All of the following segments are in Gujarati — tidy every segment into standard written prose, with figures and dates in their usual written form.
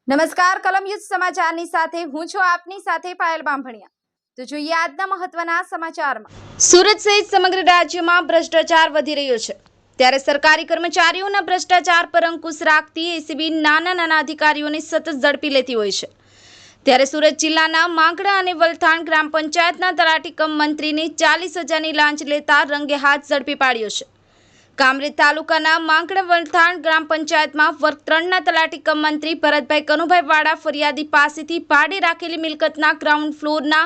નમસ્કાર કલમ યુદ્ધ સમાચારની સાથે હું છું આપની સાથે પાયલ બામભણિયા। તો જોઈએ આજના મહત્વના સમાચારમાં। સુરત સહિત સમગ્ર રાજ્યમાં ભ્રષ્ટાચાર વધી રહ્યો છે, ત્યારે સરકારી કર્મચારીઓના ભ્રષ્ટાચાર પર અંકુશ રાખતી એસીબી નાના અધિકારીઓને સતત ઝડપી લેતી હોય છે। ત્યારે સુરત જિલ્લાના માંગડા અને વલથાણ ગ્રામ પંચાયતના તલાટી કમ મંત્રીને 40,000ની લાંચ લેતા રંગે હાથ ઝડપી પાડ્યો છે। કામરેજ તાલુકાના માંગડા વલથાણ ગ્રામ પંચાયતમાં વર્ગ 3ના તલાટી કમ મંત્રી ભરતભાઈ કનુભાઈ વાડા ફરિયાદી પાસેથી ભાડે રાખેલી મિલકતના ગ્રાઉન્ડ ફ્લોરના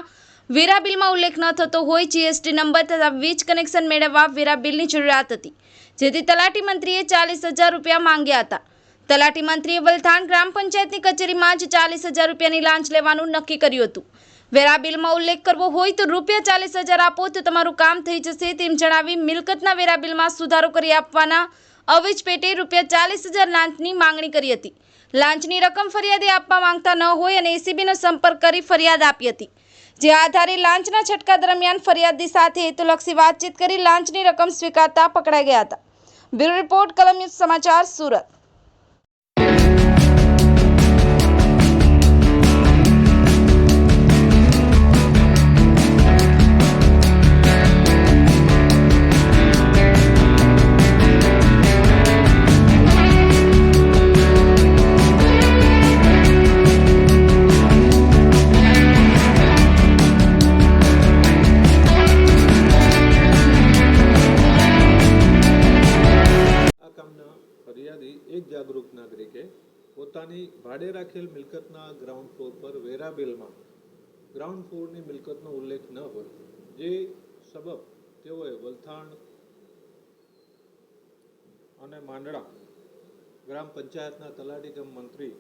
વેરા બિલમાં ઉલ્લેખ ન થતો હોય જીએસટી નંબર તથા વીજ કનેક્શન મેળવવા વેરા બિલની જરૂરિયાત હતી, જેથી તલાટી મંત્રીએ 40,000 રૂપિયા માંગ્યા હતા। તલાટી મંત્રીએ વલથાણ ગ્રામ પંચાયતની કચેરીમાં જ 40,000 રૂપિયાની લાંચ લેવાનું નક્કી કર્યું હતું। વેરા બિલમાં ઉલ્લેખ કરવો હોય તો રૂપિયા 40,000 આપો તો તમારું કામ થઈ જશે તેમ જણાવી મિલકતના વેરા બિલમાં સુધારો કરી આપવાના અવેજ પેટે રૂપિયા 40,000 લાંચની માંગણી કરી હતી। લાંચની રકમ ફરિયાદી આપવા માંગતા ન હોય અને એસીબીનો સંપર્ક કરી ફરિયાદ આપી હતી, જે આધારે લાંચના છટકા દરમિયાન ફરિયાદી સાથે હેતુલક્ષી વાતચીત કરી લાંચની રકમ સ્વીકારતા પકડાઈ ગયા હતા। બ્યુરો રિપોર્ટ કલમ યુદ્ધ સમાચાર સુરત। ફરિયાદી એક જાગૃત નાગરિકે પોતાની ભાડે રાખેલ મિલકતના ગ્રાઉન્ડ ફ્લોર પર વેરા બિલમાં ગ્રાઉન્ડ ફ્લોરની મિલકતનો ઉલ્લેખ ન હોય, જે સબબ તેઓએ વલથાણ અને માંડળા ગ્રામ પંચાયતના તલાટી કમ મંત્રી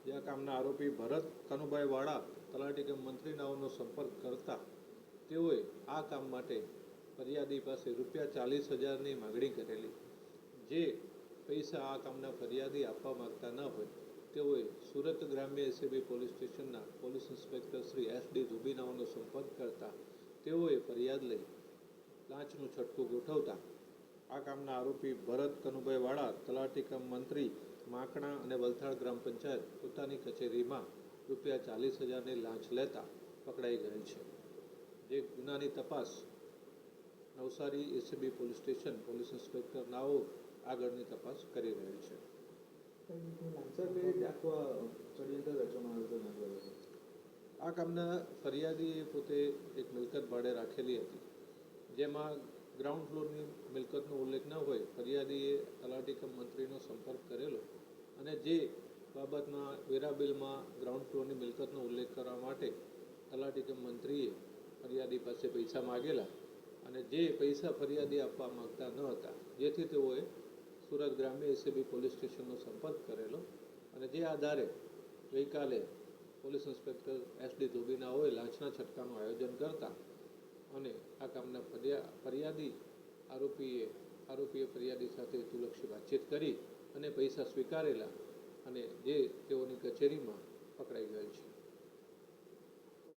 જે કામના આરોપી ભરત કનુભાઈ વાડા તલાટી કમ મંત્રીનાઓનો સંપર્ક કરતા તેઓએ આ કામ માટે ફરિયાદી પાસે રૂપિયા 40,000ની માગણી કરેલી, જે પૈસા આ કામના ફરિયાદી આપવા માંગતા ન હોય તેઓએ સુરત ગ્રામ્ય એસીબી પોલીસ સ્ટેશનના પોલીસ ઇન્સ્પેક્ટર શ્રી એસડી ધુબીનાઓનો સંપર્ક કરતા તેઓએ ફરિયાદ લઈ લાંચનું છટકું ગોઠવતા આ કામના આરોપી ભરત કનુભાઈ વાડા તલાટી કમ મંત્રી માંકણા અને વલથાણ ગ્રામ પંચાયત પોતાની કચેરીમાં રૂપિયા 40,000ની લાંચ લેતા પકડાઈ ગયેલ છે, જે ગુનાની તપાસ Navsari ACB police station police inspector નાઓ આગળની તપાસ કરી રહેલ છે। આ કામના ફરિયાદીએ પોતે એક મિલકત ભાડે રાખેલી હતી, જેમાં ગ્રાઉન્ડ ફ્લોરની મિલકતનો ઉલ્લેખ ન હોય ફરિયાદીએ તલાટી કમ મંત્રીનો સંપર્ક કરેલો અને જે બાબતમાં વેરા બિલમાં ગ્રાઉન્ડ ફ્લોરની મિલકતનો ઉલ્લેખ કરવા માટે તલાટી કમ મંત્રીએ ફરિયાદી પાસે પૈસા માગેલા અને જે પૈસા ફરિયાદી આપવા માંગતા ન હતા, જેથી તેઓએ સુરત ગ્રામ્ય એસીબી પોલીસ સ્ટેશનનો સંપર્ક કરેલો અને જે આધારે ગઈકાલે પોલીસ ઇન્સ્પેક્ટર એસડી ધોબીનાઓએ લાંચના છટકાનું આયોજન કરતા અને આ કામના આરોપીએ ફરિયાદી સાથે હેતુલક્ષી વાતચીત કરી અને પૈસા સ્વીકારેલા અને જે તેઓની કચેરીમાં પકડાઈ ગયેલ છે।